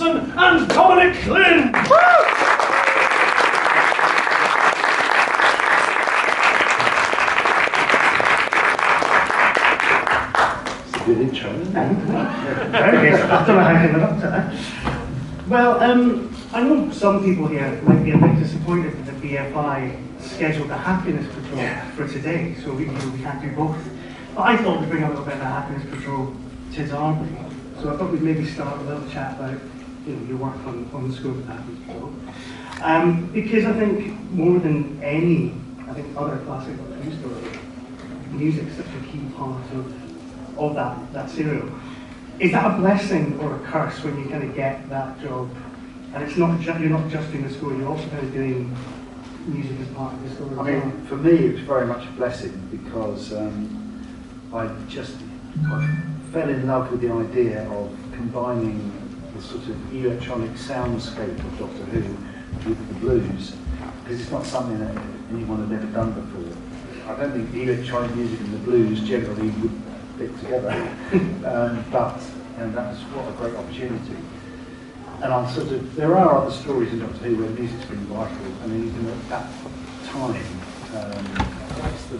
and Domenic Glynn. Good intro, isn't it? Very good. I don't know how I ended up to that. Well, I know some people here might be a bit disappointed that the BFI scheduled a happiness patrol for today, so we can't do both. But I thought we'd bring a little bit of a happiness patrol to Derby. So I thought we'd maybe start with a little chat about your work on the scope of the happiness patrol. Because I think more than any, other classic news story, music's such a key part of that serial. Is that a blessing or a curse when you kind of get that job? And it's not you're not just doing the score, you're also kind of doing music as part of the score. I mean, for me, it was very much a blessing because I fell in love with the idea of combining the sort of electronic soundscape of Doctor Who with the blues, because it's not something that anyone had ever done before. I don't think electronic music and the blues generally would fit together, but that was what a great opportunity. And there are other stories in Doctor Who where music's been vital, and even at that time, what's the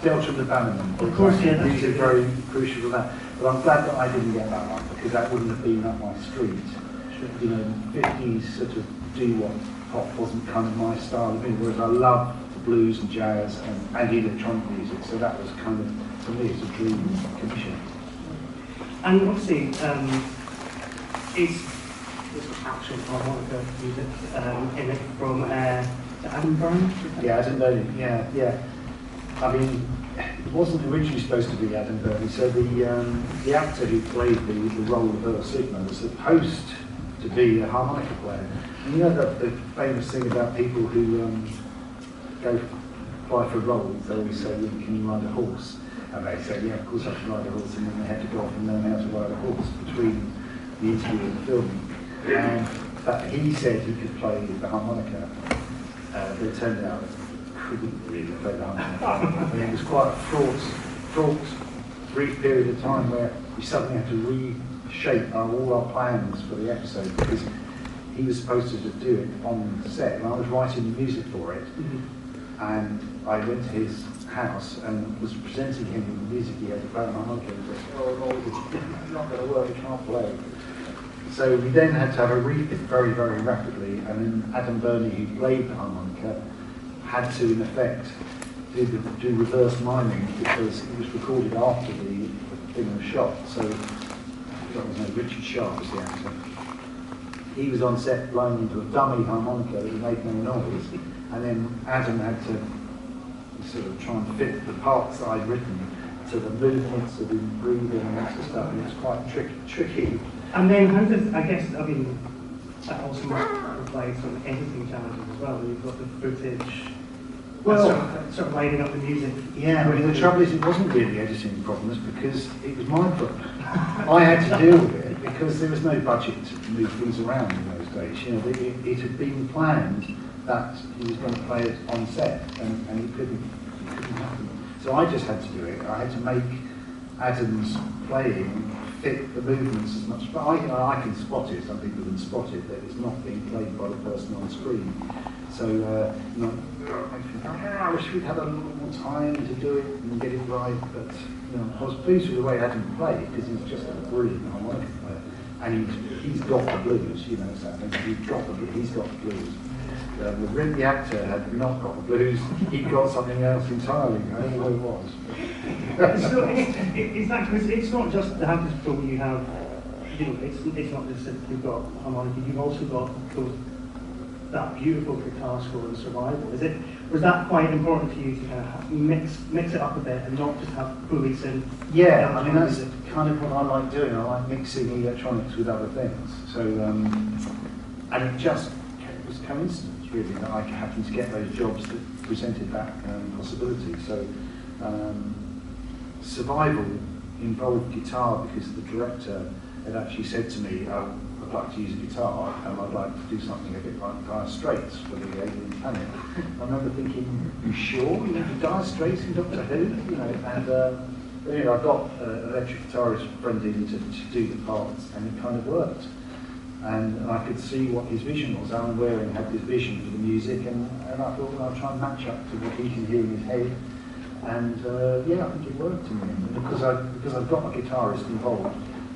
Delta and the Bannerman. Of course, yeah. These are very crucial to that. But I'm glad that I didn't get that one, because that wouldn't have been up my street. Sure. 50s sort of do-wop pop wasn't kind of my style of music, whereas I love the blues and jazz and electronic music, so that was kind of, for me, it's a dream commission. And obviously, it's actual harmonica music in it from Adam Byrne? Yeah, Adam Byrne, yeah. I mean, it wasn't originally supposed to be Adam Byrne, so the actor who played the role of Earl Sigma was supposed to be a harmonica player. And you know the famous thing about people who go apply for roles, they always say, can you ride a horse? And they say, yeah, of course I can ride a horse, and then they had to go off and learn how to ride a horse between the interview and the filming. But he said he could play the harmonica, but it turned out he couldn't really play the harmonica. I mean, it was quite a fraught, brief period of time where we suddenly had to reshape all our plans for the episode, because he was supposed to do it on set, and I was writing the music for it. And I went to his house and was presenting him with the music he had to play on harmonica, and he said, it's not going to work, I can't play. So we then had to have a refit very, very rapidly, and then Adam Byrne, who played the harmonica, had to, in effect, do reverse miming, because it was recorded after the thing was shot. So that was Richard Sharp was the actor. He was on set blowing into a dummy harmonica that made no noise, and then Adam had to sort of try and fit the parts that I'd written to the movements of the breathing and that sort of stuff, and it was quite tricky. And then how did, that also must apply some editing challenges as well, you've got the footage, sort of lining up the music. Yeah, I mean the trouble is it wasn't really editing problems, because it was my problem. I had to deal with it, because there was no budget to move things around in those days. It had been planned that he was going to play it on set, and it couldn't happen. So I just had to do it. I had to make Adam's playing fit the movements as much. But I can spot it, some people can spot it, that it's not being played by the person on screen. So I wish we'd had a little more time to do it and get it right, but I was pleased with the way Adam played, because he's just a brilliant harmonica player. And he's got the blues, so he's got the blues. The actor had not got the blues, he'd got something else entirely, I don't know what it was. So it's not just the happiness patrol you have, it's not just that you've got harmonica, you've also got that beautiful guitar score in Survival. Was that quite important for you to kind of mix it up a bit and not just have fully synth? Yeah, I mean that's kind of what I like doing. I like mixing electronics with other things. So, and it just was coincidence really that I happened to get those jobs that presented that possibility. So, Survival involved guitar because the director had actually said to me, I'd like to use a guitar and I'd like to do something a bit like Dire Straits for the Alien Planet. I remember thinking, you sure? You know, Dire Straits in Doctor Who? And I got an electric guitarist friend in to do the parts, and it kind of worked. And I could see what his vision was. Alan Waring had this vision for the music, and I thought, well, I'll try and match up to what he can hear in his head. And yeah, I think it worked in the end. And because I've got a guitarist involved,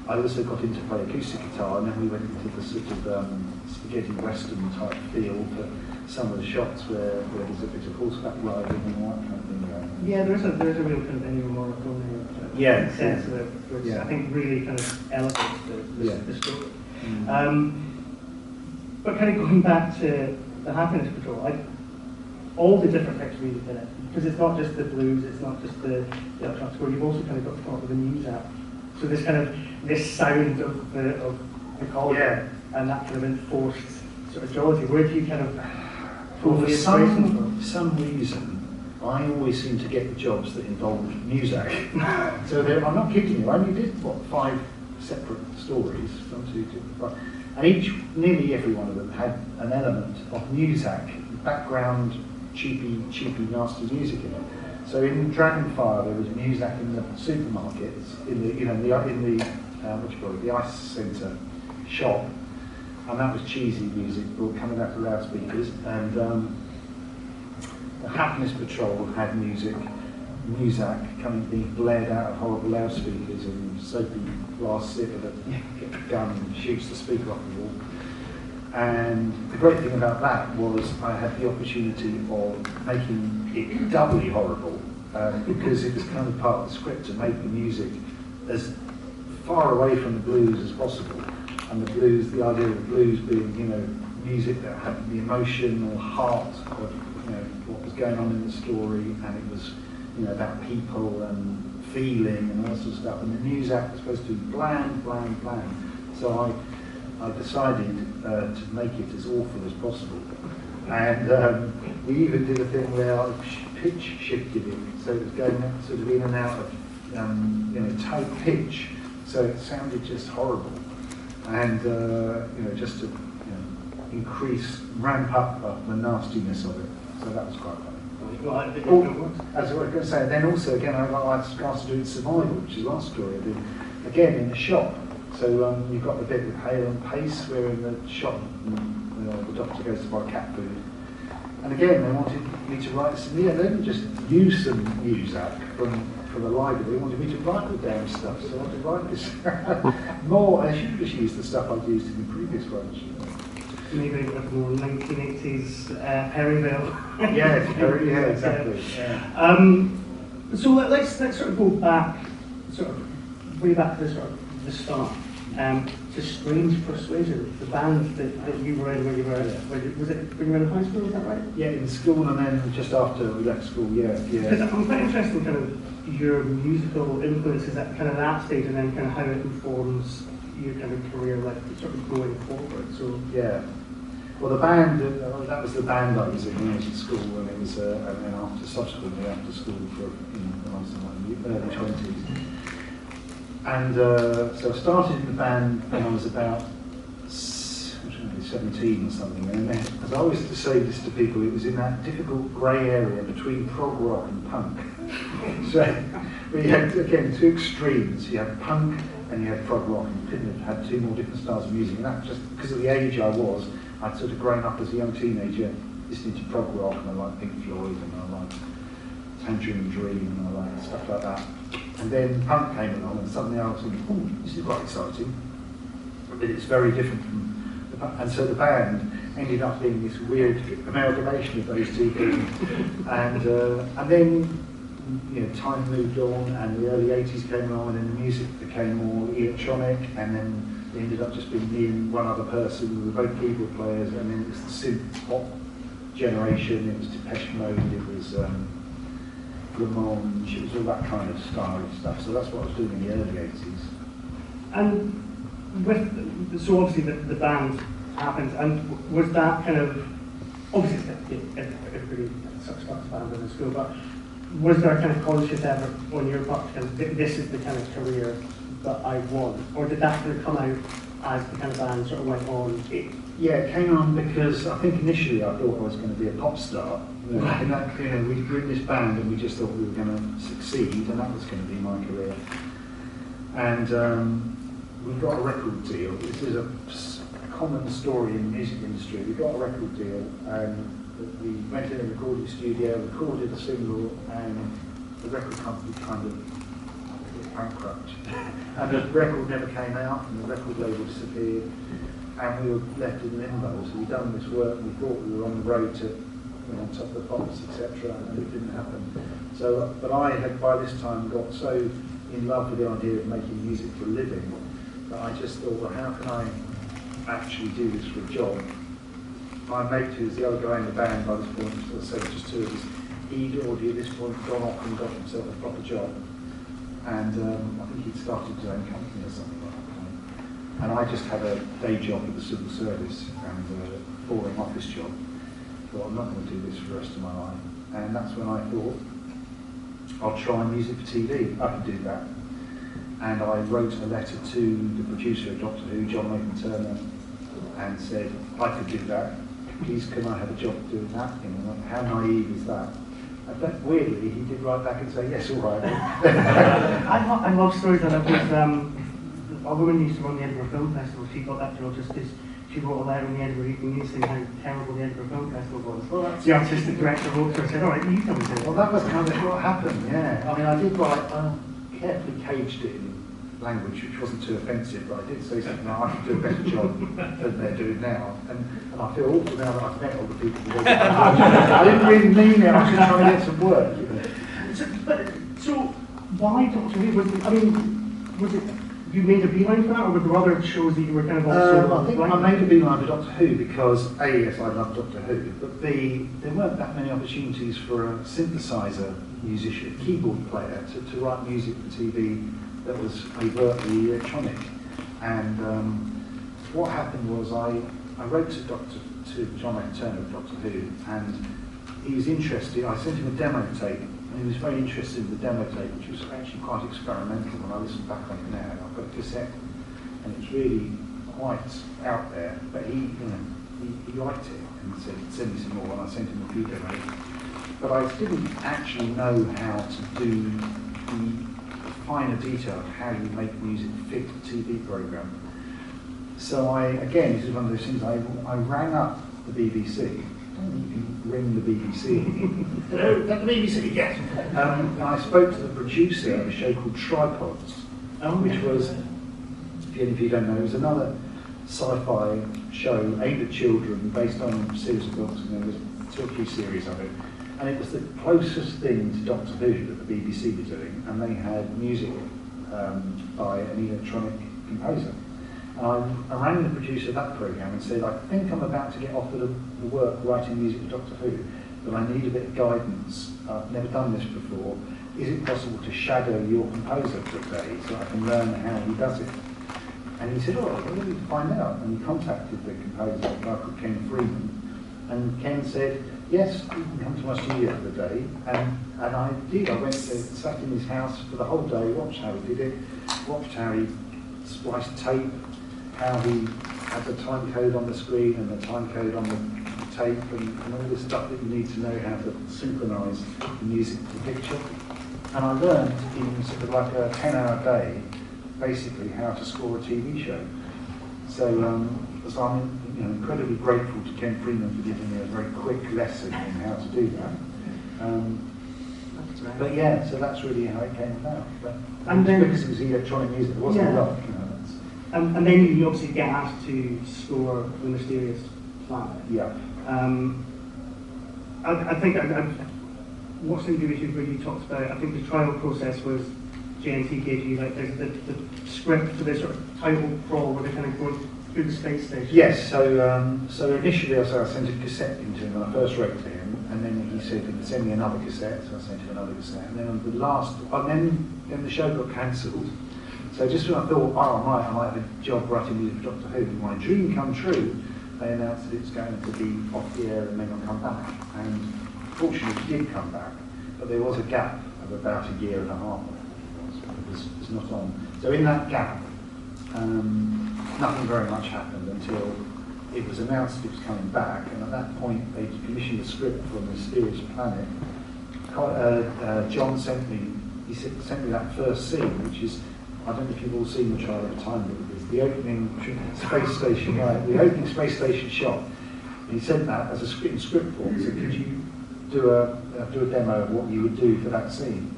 I also got him to play acoustic guitar, and then we went into the sort of spaghetti western type feel for some of the shots where there's a bit of horseback riding and all that kind of thing going on. Yeah, there's a real kind of Ennio Morricone sense of it, which I think really kind of elevates the story. But kind of going back to the Happiness Patrol, all the different types of music in it, because it's not just the blues, it's not just the electronic score, you've also kind of got to come up with a music. So this kind of sound of the collar and that kind of enforced sort of jollity. Where do you kind of for some reason, I always seem to get the jobs that involve music. So I'm not kidding you. I only did 5 separate stories, 1, 2, 3, 5, and nearly every one of them had an element of music, background, cheapy, nasty music in it. So in Dragonfire, there was music in the supermarkets, in the ice centre shop, and that was cheesy music coming out of loudspeakers. And the Happiness Patrol had music being blared out of horrible loudspeakers, and Sophie Glass sit with a gun and shoots the speaker off the wall. And the great thing about that was I had the opportunity of making it doubly horrible, because it was kind of part of the script to make the music as far away from the blues as possible. And the idea of the blues being, music that had the emotional heart of, what was going on in the story, and it was, about people and feeling and all sorts of stuff. And the music was supposed to be bland. So I decided to make it as awful as possible. And we even did a thing where I pitch shifted it, so it was going sort of in and out of, tight pitch, so it sounded just horrible. And, just to ramp up the nastiness of it. So that was quite funny. As I was going to say, then also again I got asked to do Survival, which is the last story I did, again in the shop. So you've got the bit with Hale and Pace, where in the shop the doctor goes to buy cat food. And again, they wanted me to write some, they didn't just use some music from the library, they wanted me to write the damn stuff, so I had to write this more. I should have just used the stuff I'd used in the previous ones. Maybe like more 1980s Perryville. Yeah, exactly. Yeah. So let's sort of go back, sort of way back to the start. To Strange Persuasion, the band that you were in when you were, was it when you were in high school, is that right? Yeah, in school, and then just after we left school, yeah. Because I'm quite interested in kind of your musical influences at kind of that stage, and then kind of how it informs your kind of career, like sort of going forward. So yeah. Well, the band, that was the band I was in when I was at school, and it was, and then subsequently after school for, when I was in my early 20s. And so I started in the band when I was about 17 or something. And then, as I always say this to people, it was in that difficult grey area between prog rock and punk. So we had, again, 2 extremes. You had punk and you had prog rock, and you couldn't have had 2 more different styles of music. And that was just because of the age I was. I'd sort of grown up as a young teenager listening to prog rock, and I liked Pink Floyd, and I liked Tangerine Dream, and I liked stuff like that. And then punk came along, and suddenly I was thinking, oh, this is quite exciting. But it's very different from the punk. And so the band ended up being this weird amalgamation of those 2 things. And then, time moved on, and the early 80s came along, and then the music became more electronic, and then it ended up just being me and one other person. We were both keyboard players, and then it was the synth pop generation. It was Depeche Mode, it was Ramones, it was all that kind of style of stuff. So that's what I was doing in the early 80s. And so obviously the band happened, and was that kind of, obviously everybody starts a band in school, but was there a kind of conscious effort on your part to kind of, this is the kind of career that I want? Or did that kind of come out as the kind of band sort of went on? It came on because I think initially I thought I was going to be a pop star. And that, we were in this band and we just thought we were going to succeed, and that was going to be my career. And we got a record deal. This is common story in the music industry. We got a record deal, and we went in a recording studio, recorded a single, and the record company kind of went bankrupt. And the record never came out, and the record label disappeared, and we were left in limbo. So we'd done this work, and we thought we were on the road to, you know, on top of the pops, etc., and it didn't happen. So, but I had by this time got so in love with the idea of making music for a living that I just thought, well, how can I actually do this for a job? My mate, who's the other guy in the band by this point, so just two of us, he'd already at this point gone off and got himself a proper job. And I think he'd started his own company or something like that. And I just had a day job at the civil service and a boring office job. Thought, I'm not going to do this for the rest of my life. And that's when I thought, I'll try music for TV. I could do that. And I wrote a letter to the producer of Doctor Who, John Turner, and said, I could do that. Please, can I have a job doing that? You know, how naive is that? And weirdly, he did write back and say, yes, all right. I love stories like that. With, a woman used to run the Edinburgh Film Festival. She got that job just because she wrote a letter in the Edinburgh Evening News saying how terrible the Edinburgh Film Festival was. Well, the artistic director wrote to her and said, all right, you come and do it. Well, that was kind of what happened, yeah. I mean, I did write, carefully caged it in language which wasn't too offensive, but I did say something like, I could do a better job than they're doing now. And I feel awful now that I've met all the people. I didn't really mean it, I was just trying to get some work. You know. So why Doctor Who? Was it you made a beeline for that, or were there other shows that you were kind of also... I think I made a beeline for Doctor Who because A, yes, I love Doctor Who, but B, there weren't that many opportunities for a synthesizer musician, keyboard player, to write music for TV that was overtly electronic. And what happened was I wrote to John Turner of Doctor Who, and he was interested. I sent him a demo tape, and he was very interested in the demo tape, which was actually quite experimental. When I listen back on it now, I've got a cassette, and it's really quite out there. But he liked it and said, send me some more, and I sent him a few demos. But I didn't actually know how to do the finer detail of how you make music fit a TV program. So again, this is one of those things, I rang up the BBC. I don't think you can ring the BBC. Hello, is that the BBC? Yes. And I spoke to the producer of a show called Tripods, which was, if any of you don't know, it was another sci-fi show aimed at children, based on a series of books, and there was 2 or 3 series of it. And it was the closest thing to Doctor Who that the BBC were doing, and they had music by an electronic composer. And I rang the producer of that programme and said, I think I'm about to get offered the work writing music for Doctor Who, but I need a bit of guidance. I've never done this before. Is it possible to shadow your composer for a day so I can learn how he does it? And he said, oh, well, let me find out. And he contacted the composer, a guy called Ken Freeman, and Ken said, yes, you can come to my studio for the day. And I did. I went to, sat in his house for the whole day, watched how he did it, watched how he spliced tape, how he had the time code on the screen and the time code on the tape, and all the stuff that you need to know how to synchronise the music to the picture. And I learned in sort of like a 10-hour day, basically how to score a TV show. So I'm incredibly grateful to Ken Freeman for giving me a very quick lesson in how to do that. But yeah, so that's really how it came about. But and then, because it was electronic music, it wasn't a lot. And then you obviously get asked to score The Mysterious Planet. Yeah. I think I've watched interviews where you talked about, I think the trial process was JNT gave you like the script for this sort of title crawl where they kind of go through the space station. Yes, so initially I sent a cassette into him when I first wrote to him, and then he said, send me another cassette, so I sent him another cassette, and then on the last, and then the show got cancelled. So just when I thought, oh right, I might have a job writing music for Doctor Who, my dream come true, they announced that it's going to be off the air and then I'll come back. And fortunately it did come back, but there was a gap of about a year and a half. It was not on. So in that gap, nothing very much happened until it was announced it was coming back, and at that point they commissioned a script for Mysterious Planet. John sent me that first scene, which is, I don't know if you've all seen the trial of time, but there's the opening space station, right, the opening space station shot. And he sent that as a script form. He said, could you do a demo of what you would do for that scene?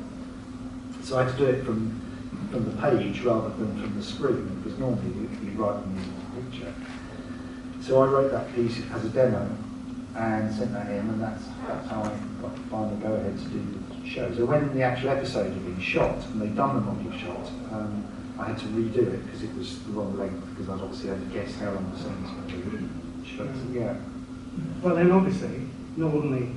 So I had to do it from the page rather than from the screen, because normally you write them using the picture. So I wrote that piece as a demo and sent that in, and that's how I got the final go-ahead to do the show. So when the actual episode had been shot, and they'd done the model shot, I had to redo it because it was the wrong length, because I'd obviously had to guess how long the scene was going to be. So, yeah. Well, then obviously, not only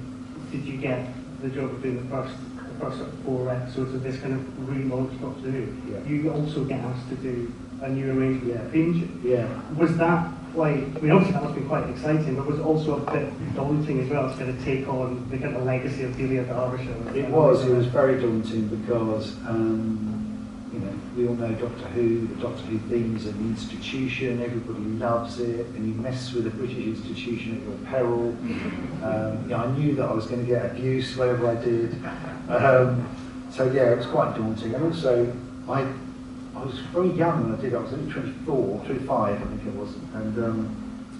did you get the job of doing the first sort of 4 episodes of this kind of relaunched Doctor Who, you also get asked to do a new arrangement of the theme tune. Yeah. Was that quite, I mean, obviously that must be quite exciting, but was it also a bit daunting as well to kind of take on the kind of legacy of Delia Derbyshire? It was very daunting because, you know, we all know Doctor Who, the Doctor Who theme's an institution, everybody loves it, and you mess with a British institution at your peril. You know, I knew that I was going to get abuse wherever I did. So yeah, it was quite daunting. And also, I was very young when I did it. I was only 24, 25 I think it was, and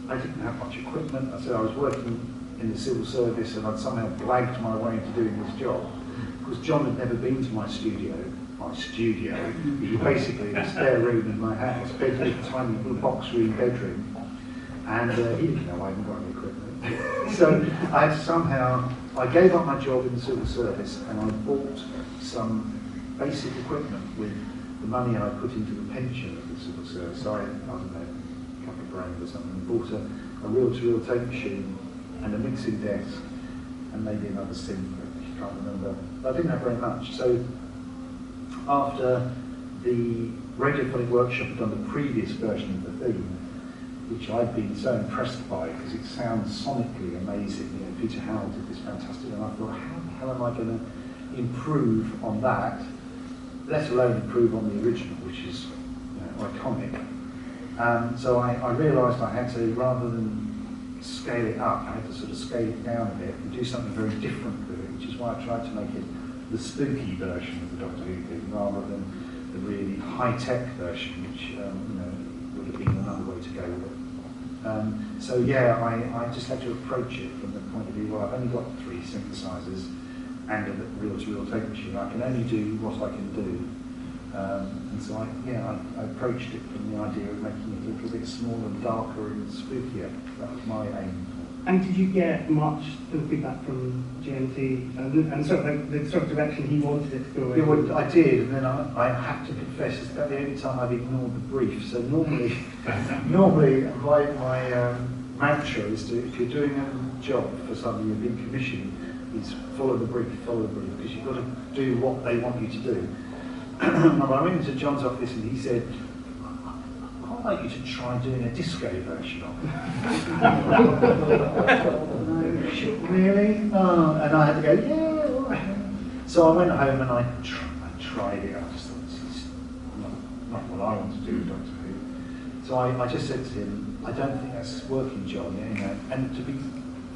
I didn't have much equipment. I said I was working in the civil service and I'd somehow blagged my way into doing this job, because John had never been to my studio. It was basically the spare room in my house, bedroom, tiny little box room bedroom, and he didn't know I hadn't got any equipment. So I had I gave up my job in the civil service and I bought some basic equipment with the money I put into the pension of the civil service. So I don't know, a couple of grand or something, and bought a reel-to-reel tape machine and a mixing desk and maybe another synth, I can't remember. But I didn't have very much. So after the Radiophonic Workshop had done the previous version of the theme, which I'd been so impressed by because it sounds sonically amazing. You know, Peter Howell did this fantastic, and I thought, how am I going to improve on that, let alone improve on the original, which is, you know, iconic. So I realised I had to, rather than scale it up, I had to sort of scale it down a bit and do something very different with it, which is why I tried to make it the spooky version of the Doctor Who thing, rather than the really high-tech version, which you know, would have been another way to go with it. So yeah, I just had to approach it from the point of view, well, I've only got 3 synthesizers and a reel-to-reel tape machine. I can only do what I can do. And so I approached it from the idea of making it a little bit smaller and darker and spookier. That was my aim. And did you get much feedback from GMT and sort of like the sort of direction he wanted it to go in? Yeah, well, I did, and then I have to confess, it's about the only time I've ignored the brief. So normally my mantra is to, if you're doing a job for somebody you've been commissioned, is follow the brief, because you've got to do what they want you to do. And I went into John's office and he said, I'd like you to try doing a disco version of it. No, shit, really? Oh, and I had to go, yeah, all right. So I went home and I tried it. I just thought, this is not what I want to do with Doctor Who. So I just said to him, I don't think that's working, John. You know? And to be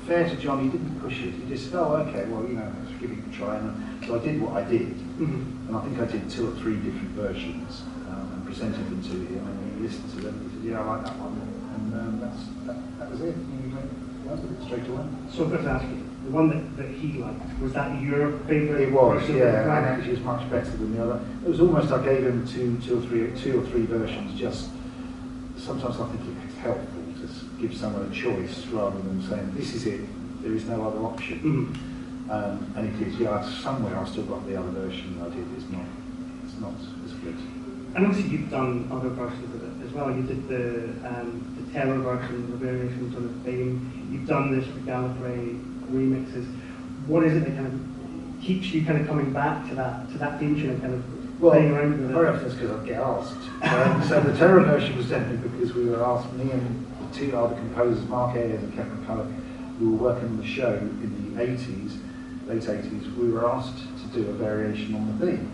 fair to John, he didn't push it. He just said, oh, okay, well, you know, let's give it a try. And so I did what I did. And I think I did 2 or 3 different versions and presented them to him. And he listened to them. He said, yeah, I like that one. And that was it. And he went, well, straight away. So I've got to ask you, the one that he liked, was that your favourite? It was, yeah, and actually it's much better than the other. It was almost, I gave him two or three versions, just sometimes I think it's helpful to give someone a choice rather than saying, this is it, there is no other option. And it is, yeah, somewhere I've still got the other version I did, it's not as good. And obviously you've done other versions of it as well. You did the Terror version, the variations on the theme. You've done the sort of Gallifrey remixes. What is it that kind of keeps you kind of coming back to that theme tune and kind of playing around with it? Very often it's because I get asked. So the Terror version was definitely because we were asked, me and the 2 other composers, Mark Ayres and Kevin McCulloch, who were working on the show in the 80s, late 80s, we were asked to do a variation on the theme.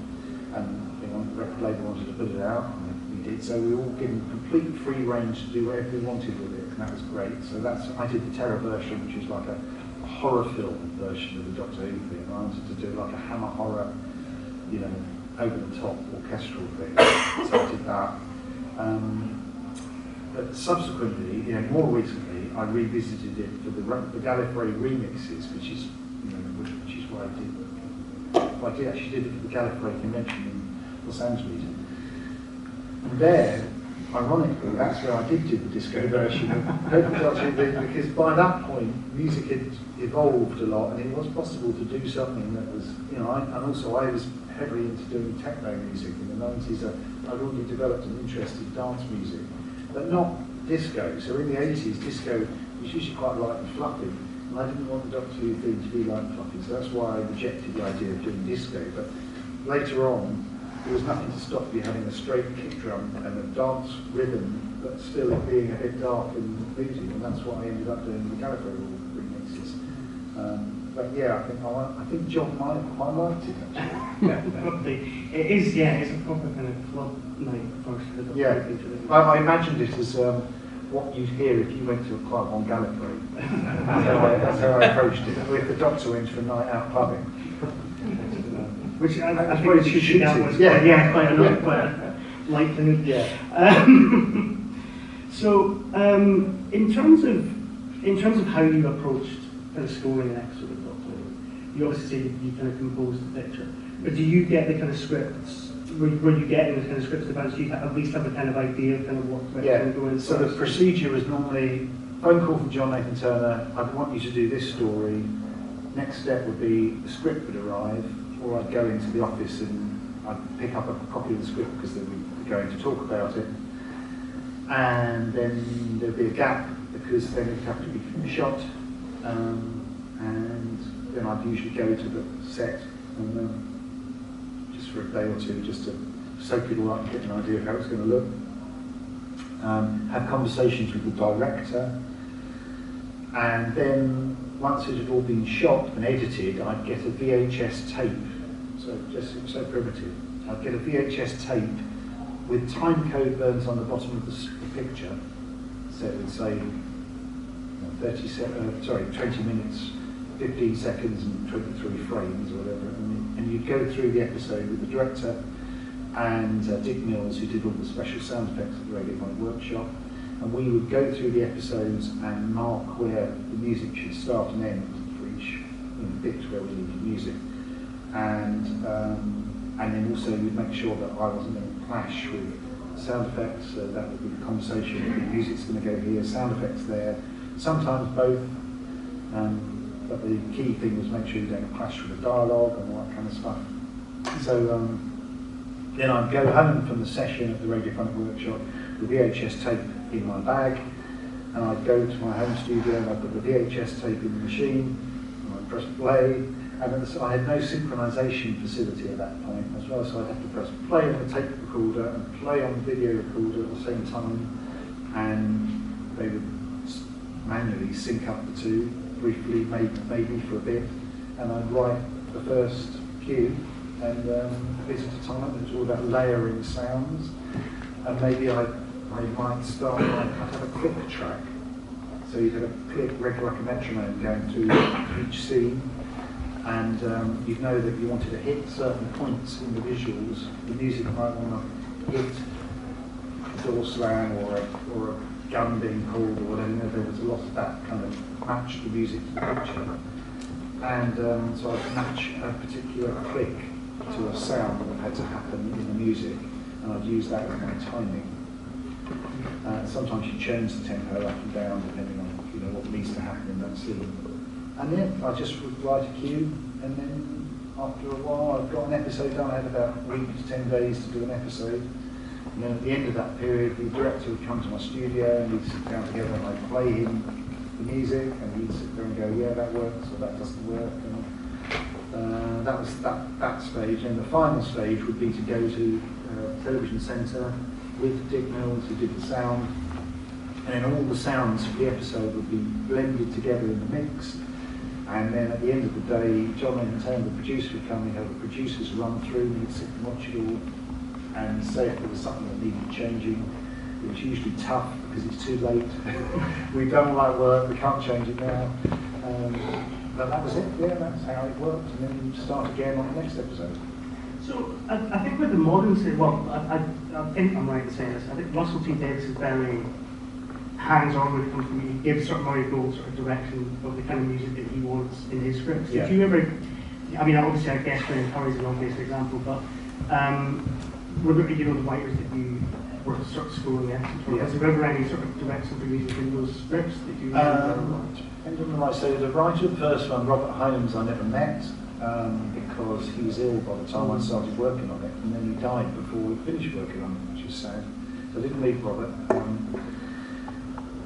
And the record label wanted to put it out, and we did. So we were all given complete free range to do whatever we wanted with it, and that was great. So I did the Terror version, which is like a horror film version of the Doctor Who thing. I wanted to do like a Hammer horror, you know, over the top orchestral thing. So I did that. But subsequently, more recently, I revisited it for the Gallifrey remixes, which is why I actually did it for the Gallifrey convention in Los Angeles. And there, ironically, that's where I did do the disco version of because by that point, music had evolved a lot, and it was possible to do something that was, and also I was heavily into doing techno music in the 90s. I'd already developed an interest in dance music, but not disco. So in the 80s, disco was usually quite light and fluffy, and I didn't want the Doctor Who theme to be light and fluffy, so that's why I rejected the idea of doing disco. But later on, there was nothing to stop you having a straight kick drum and a dance rhythm, but still it being a bit dark and bluesy, and that's what I ended up doing with the Gallifrey remixes. But yeah, I think John might liked it actually. It is, it's a proper kind of club night first. Yeah, I imagined it as what you'd hear if you went to a club on Gallifrey. That's how I approached it. If the Doctor went for a night out clubbing. Which I think it should down was quite a likely. Yeah. So in terms of how you approached kind of scoring an episode of Doctor Who, you obviously say you kind of composed the picture, but do you get the kind of scripts? Were you getting the kind of scripts about? Do you at least have a kind of idea of kind of what going to go in? So the procedure was normally phone call from John Nathan Turner. I'd want you to do this story. Next step would be the script would arrive, or I'd go into the office and I'd pick up a copy of the script because they were going to talk about it. And then there'd be a gap because then it'd have to be shot. And then I'd usually go to the set and just for a day or two, just to soak it all up and get an idea of how it's going to look. Have conversations with the director, and then once it had all been shot and edited, I'd get a VHS tape. So just so primitive. I'd get a VHS tape with time code burns on the bottom of the picture. So it would say 20 minutes, 15 seconds and 23 frames or whatever. And you'd go through the episode with the director and Dick Mills, who did all the special sound effects at the Radiophonic Workshop. And we would go through the episodes and mark where the music should start and end for each bit where we needed music. And then also we'd make sure that I wasn't going to clash with sound effects, so that would be the conversation, the music's going to go here, sound effects there, sometimes both, but the key thing was make sure you don't clash with the dialogue and all that kind of stuff. So then I'd go home from the session at the Radiophonic Workshop with VHS tape in my bag, and I'd go to my home studio and I'd put the VHS tape in the machine, and I'd press play. And I had no synchronization facility at that point as well, so I'd have to press play on the tape recorder and play on the video recorder at the same time, and they would manually sync up the two, briefly, maybe for a bit, and I'd write the first cue, and a bit at a time. It was all about layering sounds, and maybe I might start, I'd have a click track, so you'd have a click, regular like a metronome going through each scene. And you'd know that you wanted to hit certain points in the visuals. The music might want to hit a door slam or a gun being pulled or whatever. There was a lot of that kind of match the music to the picture. And so I'd match a particular click to a sound that had to happen in the music, and I'd use that as my timing. Sometimes you change the tempo up and down depending on what needs to happen in that scene. And then I just would write a cue, and then after a while I've got an episode done. I had about a week to 10 days to do an episode. And then at the end of that period, the director would come to my studio and we'd sit down together and I'd play him the music, and he'd sit there and go, yeah, that works, or that doesn't work. And that was that stage. And the final stage would be to go to Television Centre with Dick Mills, who did the sound. And then all the sounds for the episode would be blended together in the mix. And then at the end of the day, John Nathan Turner, the producer, would come, we'd have the producers run through, and we'd sit and watch it all and say if there was something that needed changing. It was usually tough because it's too late. We've done all that work, we can't change it now. But that was it, yeah, that's how it worked. And then you start again on the next episode. So I think with the modern series, well, I think I'm right in saying this, I think Russell T Davies is very hands-on when it comes to music. He gives sort of Murray Gold sort of direction of the kind of music that he wants in his scripts. Yeah. Did you ever, I mean, obviously I guess Glynn is an obvious example, but were there, you know, the writers that you were sort of schooling at, or was there ever any sort of direction for music in those scripts that you depends on the writer. So the writer of the first one, Robert Holmes, I never met because he was ill by the time I started working on it, and then he died before we finished working on it, which is sad. So I didn't meet Robert.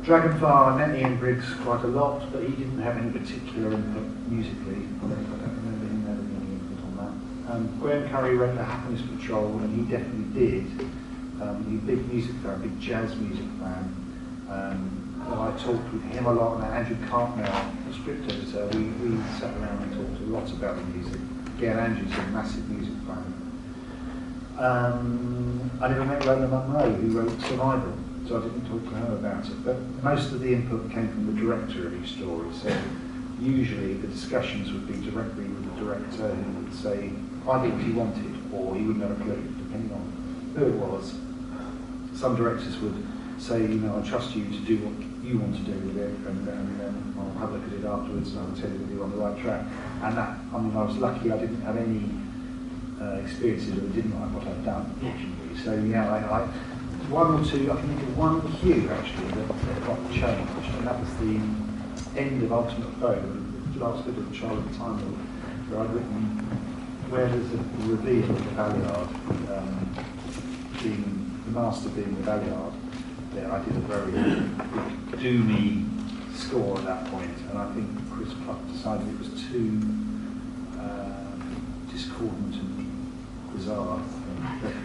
Dragonfire, I met Ian Briggs quite a lot, but he didn't have any particular input musically. I don't remember him having any input on that. Graham Curry wrote The Happiness Patrol, and he definitely did. He's a big music fan, big jazz music fan. And I talked with him a lot, and Andrew Cartmel, the script editor, we sat around and talked a lot about the music. Again, Andrew's a massive music fan. I never met Roland Munro, who wrote Survival, so I didn't talk to her about it. But most of the input came from the director of each story, so usually the discussions would be directly with the director, who would say either what he wanted or he wouldn't have a clue, depending on who it was. Some directors would say, you know, I trust you to do what you want to do with it, and then I'll have a look at it afterwards and I'll tell you whether you're on the right track. And that, I mean, I was lucky I didn't have any experiences that didn't like what I'd done, fortunately. So yeah, I one or two, I can think of one cue actually that got changed, and that was the end of Ultimate Foe, the last bit of the Child of Time, where I'd written where there's a reveal of the Valliard, being the master being the Valliard. Yeah, I did a very big doomy score at that point, and I think Chris Pluck decided it was too discordant and bizarre.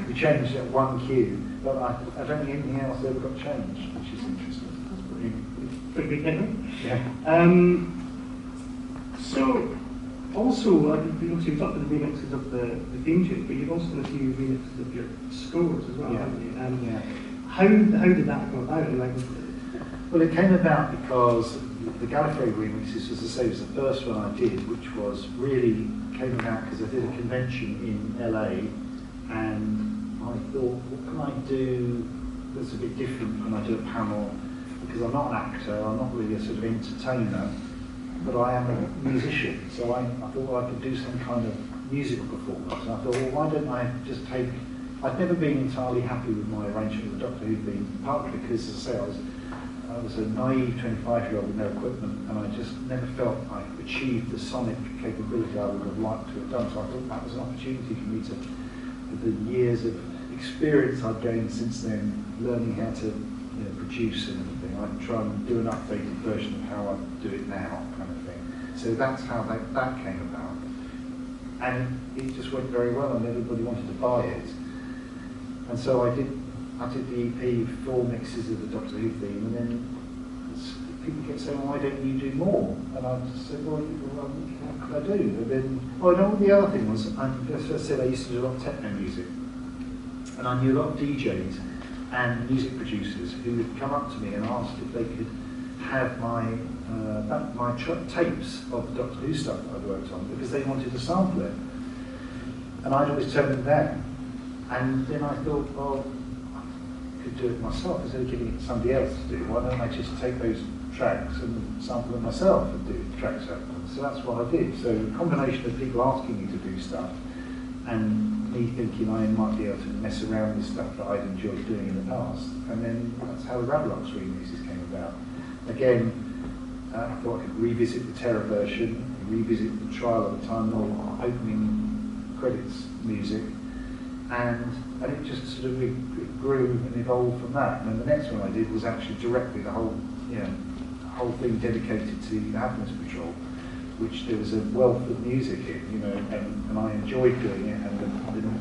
We changed at one cue, but I don't think anything else ever got changed, which is interesting. That's pretty good, isn't it? Yeah. So, also, you've talked about the remixes of the theme tune, but you've also done a few remixes of your scores as well, haven't you? Yeah. How did that come about? Well, it came about because the Gallifrey remixes, as I say, was the first one I did, which was really came about because I did a convention in LA, and I thought, what can I do that's a bit different when I do a panel? Because I'm not an actor, I'm not really a sort of entertainer, but I am a musician, so I thought, well, I could do some kind of musical performance. And I thought, well, why don't I just take... I'd never been entirely happy with my arrangement with the Doctor Who theme, partly because, as I say, I was a naive 25-year-old with no equipment, and I just never felt I achieved the sonic capability I would have liked to have done. So I thought that was an opportunity for me to, with the years of experience I'd gained since then, learning how to produce and everything, I'd try and do an updated version of how I do it now, kind of thing. So that's how that came about. And it just went very well, and everybody wanted to buy it. And so I did the EP, 4 mixes of the Doctor Who theme, and then people kept saying, why don't you do more? And I just said, well, what could I do? And then, I know what the other thing was, as I said, I used to do a lot of techno music, and I knew a lot of DJs and music producers who would come up to me and ask if they could have my tapes of the Doctor Who stuff that I'd worked on, because they wanted to sample it. And I'd always turn them down. And then I thought, well, I could do it myself instead of giving it to somebody else to do. Why don't I just take those tracks and sample them myself and do tracks out of them? So that's what I did. So a combination of people asking me to do stuff and me thinking I might be able to mess around with stuff that I'd enjoyed doing in the past. And then that's how the Ravelox remixes came about. Again, I thought I could revisit the Terror version, revisit the Trial of the Time Lord opening credits music, and it just sort of grew and evolved from that. And then the next one I did was actually directly the whole thing dedicated to the Happiness Patrol, which there was a wealth of music in, and I enjoyed doing it, and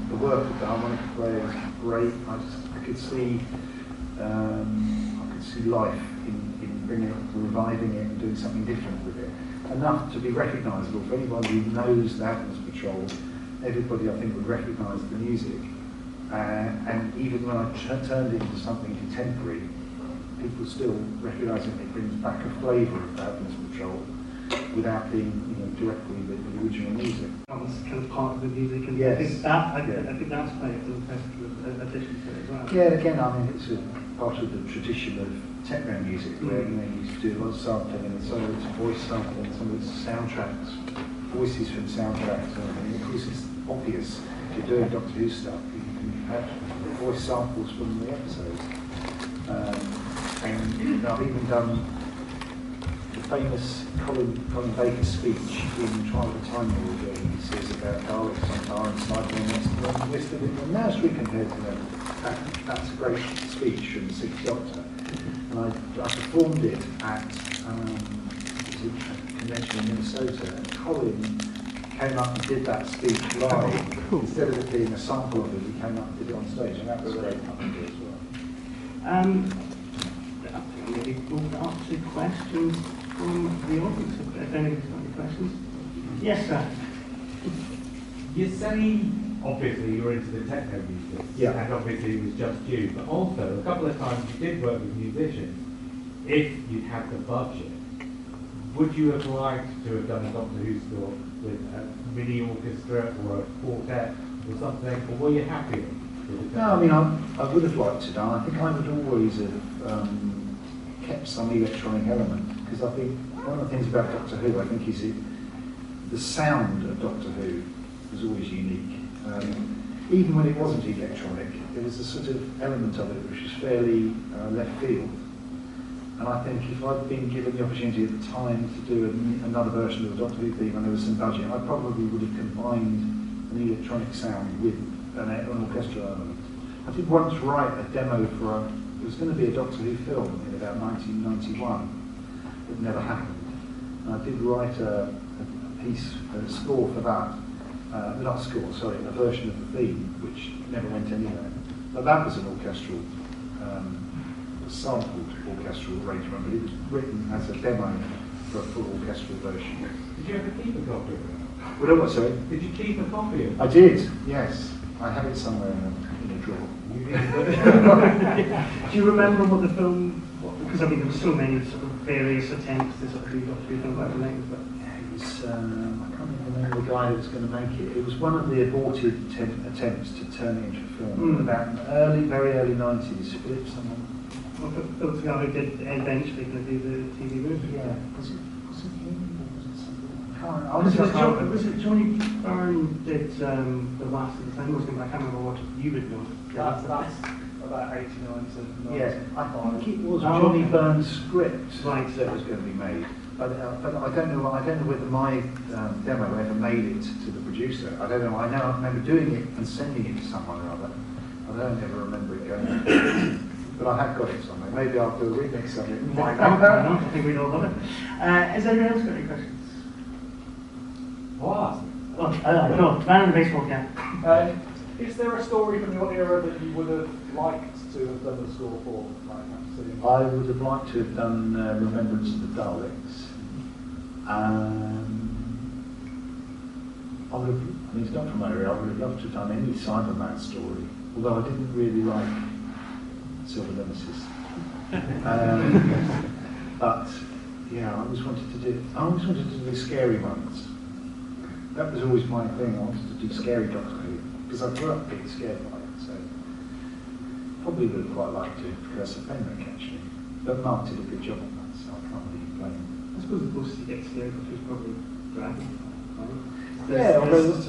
the work of the harmonica player was great. I could see life in bringing it, reviving it, and doing something different with it. Enough to be recognisable for anybody who knows the Happiness Patrol. Everybody, I think, would recognise the music, and even when I turned it into something contemporary, people still recognise it brings back a flavour of the Happiness Patrol without being, directly the original music. That was kind of part of the music, and yes. I think that's quite an impressive addition to it as well. Yeah, and again, I mean, it's part of the tradition of techno music, where you used to do a lot of sampling, and some of it's voice sampling, some of it's soundtracks, voices from soundtracks, and of course it's obvious if you're doing Doctor Who stuff, you can have voice samples from the episodes. And I've even done the famous Colin Baker speech in Trial of the Time Lord, where he says about Daleks on Tar and Cyber and listed in the nursery compared to them. That's a great speech from the Sixth Doctor. And I performed it at a convention in Minnesota, and Colin came up and did that speech live. Cool. Instead of it being a sample of it, he came up and did it on stage, and that was very fun to do as well. Maybe move up to questions from the audience, if anybody's got any questions. Yes, sir. You say, obviously, you're into the techno music, yeah, and obviously it was just you, but also a couple of times you did work with musicians. If you'd had the budget, would you have liked to have done a Doctor Who score with a mini orchestra or a quartet or something, or were you happy with it? No, I mean, I would have liked to done. I think I would always have kept some electronic element, because I think one of the things about Doctor Who, I think, is the sound of Doctor Who was always unique. Even when it wasn't electronic, there was a sort of element of it which was fairly left field. And I think if I'd been given the opportunity at the time to do another version of the Doctor Who theme and there was some budget, I probably would have combined an electronic sound with an orchestral element. I did once write a demo for there was going to be a Doctor Who film in about 1991. It never happened. And I did write a piece, a score for that. Not a score, sorry, a version of the theme, which never went anywhere. But that was an orchestral, sampled orchestral arrangement, but it was written as a demo for a full orchestral version. Did you ever keep a copy of it? What was, sorry? Did you keep a copy of it? I did, yes. I have it somewhere in a drawer. Do you remember what the film, because I mean there were so many sort of various attempts to sort of do Doctor Who films like the names, but it was, I can't remember the guy that was going to make it. It was one of the aborted attempts to turn it into a film, about very early 90s. Philip someone. Well, Philip who did eventually going to do the TV movie. Yeah. Was it him? Or was it something? Was it Johnny Byrne did The Last of the Time Lords? I can't remember what you would know. That's about 89 to 90. Yeah, I think it was Johnny Byrne's script right, that was going to be made. But I don't know whether my demo ever made it to the producer. I don't know. I remember doing it and sending it to someone or other. I don't ever remember it going. But I have got it somewhere. Maybe I'll do a remix of it. I think we'd all love it. Has anyone else got any questions? What? No, man in the baseball cap. Is there a story from your era that you would have liked to have done the score for? I would have liked to have done Remembrance of the Daleks. I mean, it's not from my area. I would have loved to have done any Cyberman story, although I didn't really like Silver Nemesis. But yeah, I always wanted to do the scary ones. That was always my thing. I wanted to do scary Doctor Who because I grew up being scared by it. So probably would have quite liked to Curse of Fenric actually. But Mark did a good job on that, so I can't really blame him. I suppose the closest you get to scary Doctor is probably Dragon. Yeah, although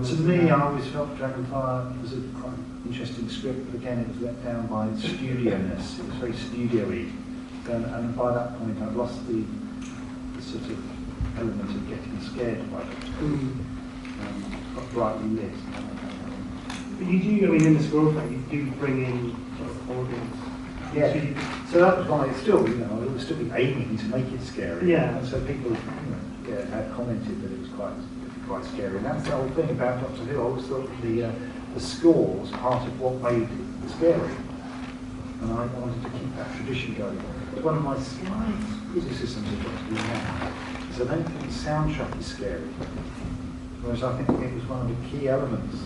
to me, I always felt Dragonfire was a quite interesting script, but again, it was let down by its studio-ness. It was very studio-y, and by that point, I'd lost the sort of element of getting scared by it. Got brightly lit. But you do, I mean, in the score fight, you do bring in sort of audience. Yeah. So that was why it's still, I would still be aiming to make it scary. Yeah. And so people, had commented that it was quite scary. And that's the whole thing about Doctor Who. I always thought that the score was part of what made it scary. And I wanted to keep that tradition going. But one of my slight criticisms of Doctor Who now is I don't think the soundtrack is scary. Whereas I think it was one of the key elements.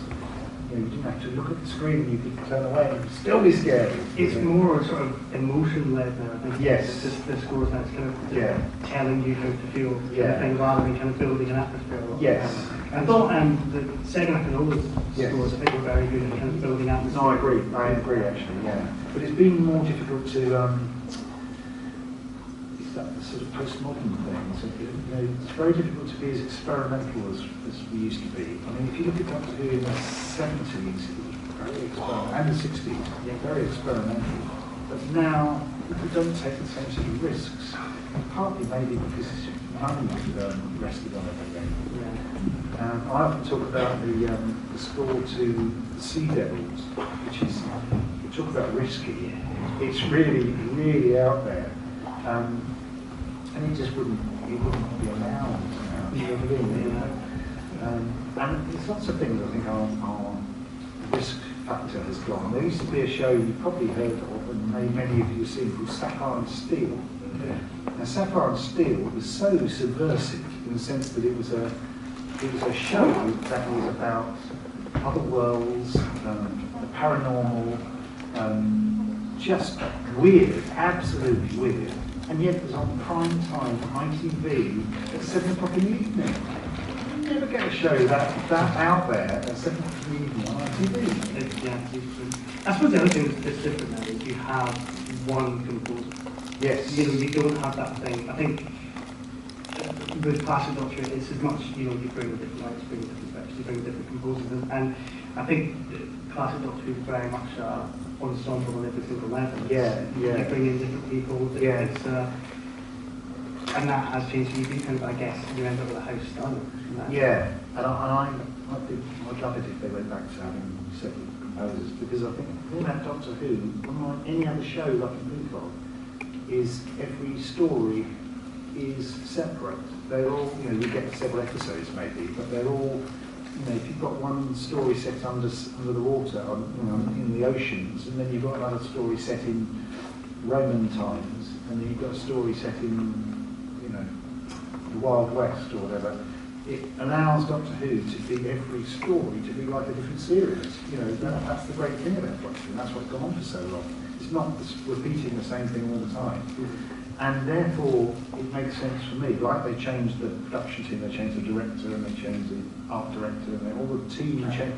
You didn't have to look at the screen, you could turn away and still be scared. It's more sort of emotion-led now, I think. Yes. It's just the scores now, it's kind of telling you how to feel, kind of thing, rather than kind of building an atmosphere. Yes. I thought the second act of all those Yes. scores, I think, were very good in terms of building atmosphere. No, I agree actually, yeah. But it's been more difficult to, it's that sort of postmodern thing. So, it's very difficult to be as experimental as we used to be. I mean, if you look at Doctor Who in the 70s, it was very experimental, and the 60s, very experimental. But now, people don't take the same sort of risks. Partly maybe because money rested on everything. Yeah. I often talk about the score to the Sea Devils, which is, we talk about risky, it's really, really out there. And it just wouldn't be allowed now, you know what I mean? And there's lots of things I think our risk factor has gone. There used to be a show you probably heard of, and many of you have seen, called Sapphire and Steel. Now, Sapphire and Steel was so subversive in the sense that it was a show that was about other worlds, the paranormal, just weird, absolutely weird. And yet it was on prime time ITV at 7 o'clock in the evening. You never get a show that out there at 7 o'clock in the evening on ITV. I suppose the other thing that's different now is you have one composer. Yes. You know, you don't have that thing. I think with classic Doctor, it's as much, you bring a different lights, bring different effects, you bring different composers, and I think classic Doctor is very much ensemble on every single level. You bring in different people. It's, and that has changed. You do kind of, I guess, you end up with a house style. Yeah, and I'd love it if they went back to having separate composers, because I think all that Doctor Who, unlike any other show that I can think of, is every story is separate. They're all, you get several episodes maybe, but they're all, if you've got one story set under the water, in the oceans, and then you've got another story set in Roman times, and then you've got a story set in, the Wild West or whatever, it allows Doctor Who to be every story to be like a different series. That's the great thing about Doctor Who, and that's what's gone on for so long. It's not repeating the same thing all the time. And therefore, it makes sense for me. Like they changed the production team, they changed the director, and they changed the art director, and all the team changed.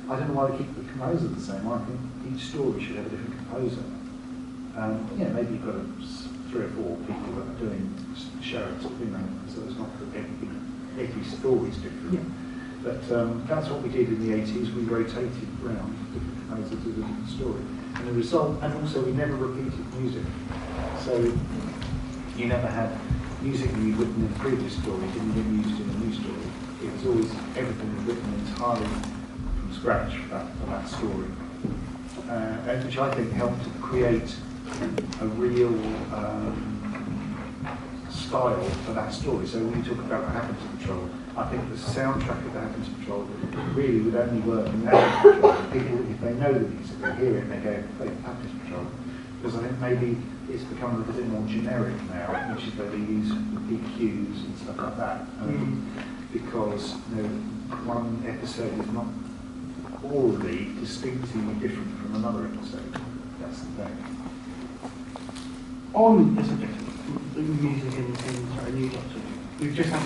I don't know why they keep the composer the same. I think each story should have a different composer. Maybe you've got 3 or 4 people that are doing shows, so it's not every story is different. Yeah. But that's what we did in the 80s. We rotated around different composers to a different story. And the result, and also we never repeated music. So you never had music that you'd written in a previous story didn't get used in a new story. It was always, everything was written entirely from scratch for that story. And which I think helped to create a real style for that story. So when you talk about the Happiness Patrol, I think the soundtrack of the Happiness Patrol really would only work in the Happiness Patrol. People, if they know the music, they hear it and they go, play the Happiness Patrol. Because I think maybe it's become a little bit more generic now, which is where they use PQs and stuff like that. Because one episode is not orally distinctly different from another episode. That's the thing. On the subject of music in New Doctor Who, we've just had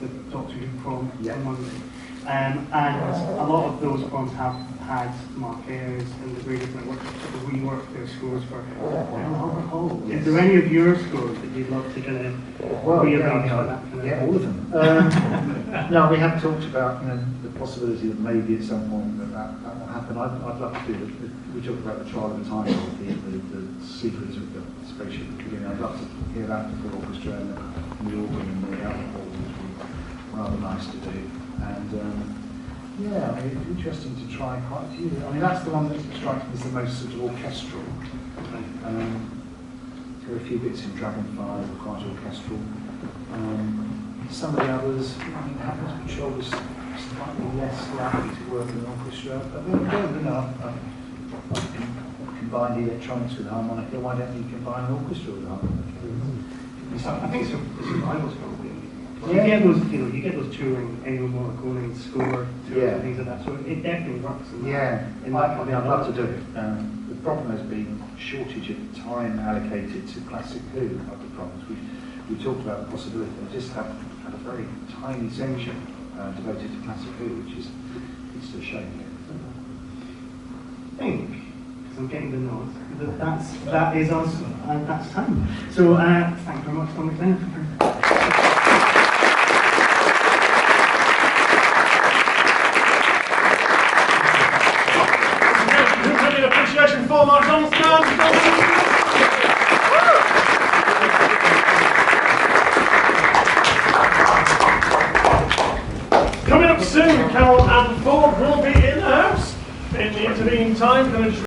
the Doctor Who prom on Monday, and a lot of those proms have had Mark Ayres and the very different workshops sort of rework their scores for alcohol. Is there any of your scores that you'd love to kind of rearrange for that? Yeah, all of them. No, we have talked about the possibility that maybe at some point that will happen. I'd love to do it. We talked about the trial of the time, the secrets of the spaceship. I'd love to hear that for orchestra and the organ and the alcohol, which would be rather nice to do. And it's interesting to try quite a few. That's the one that strikes me as the most sort of orchestral. There are a few bits in Dragonfly that are quite orchestral. Some of the others, Happiness Patrol was slightly less likely to work in an orchestra, but I've combined electronics with harmonica. Why don't you combine an orchestra with harmonica? I think it's a rival's probably. You get those touring Ennio Morricone score and things like that. So it definitely works. I'd love to do it. The problem has been shortage of time allocated to classic Who. Of the problems we talked about the possibility of just have a very tiny section devoted to classic food, which is it's a shame. I think, because I'm getting the nod, that is us, that's time. So thank you very much, Domenic. Appreciation for Mark Johnston. Coming up soon, Carol and Ford will be in the house. In the intervening time,